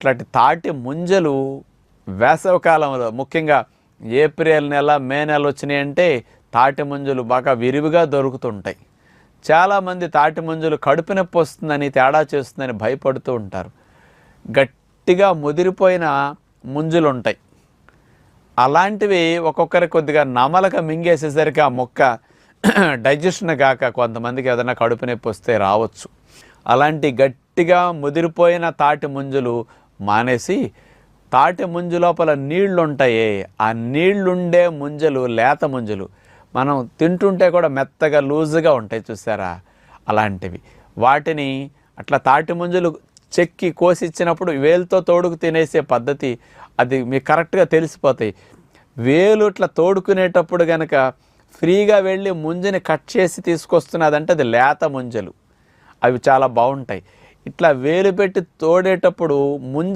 అట్లాంటి తాటి ముంజలు వేసవికాలంలో ముఖ్యంగా ఏప్రిల్ నెల మే నెల వచ్చినాయంటే తాటి ముంజలు బాగా విరివిగా దొరుకుతుంటాయి. చాలామంది తాటి ముంజలు కడుపు నొప్పి వస్తుందని తేడా చేస్తుందని భయపడుతూ ఉంటారు. గట్టిగా ముదిరిపోయిన ముంజలు ఉంటాయి. అలాంటివి ఒక్కొక్కరికి కొద్దిగా నమలక మింగేసేసరికి ఆ మొక్క డైజెషన్ కాక కొంతమందికి ఏదైనా కడుపు నొప్పి వస్తే రావచ్చు. అలాంటి గట్టిగా ముదిరిపోయిన తాటి ముంజలు మానేసి తాటి ముంజు లోపల నీళ్లు ఉంటాయి, ఆ నీళ్లుండే ముంజలు లేత ముంజలు మనం తింటుంటే కూడా మెత్తగా లూజుగా ఉంటాయి చూసారా, అలాంటివి వాటిని అట్లా తాటి ముంజలు చెక్కి కోసిచ్చినప్పుడు వేలుతో తోడుకు తినేసే పద్ధతి అది మీకు కరెక్ట్గా తెలిసిపోతాయి. వేలు ఇట్లా తోడుకునేటప్పుడు కనుక ఫ్రీగా వెళ్ళి ముంజని కట్ చేసి తీసుకొస్తున్నదంటే అది లేత ముంజలు, అవి చాలా బాగుంటాయి. ఇట్లా వేలు పెట్టి తోడేటప్పుడు ముంజ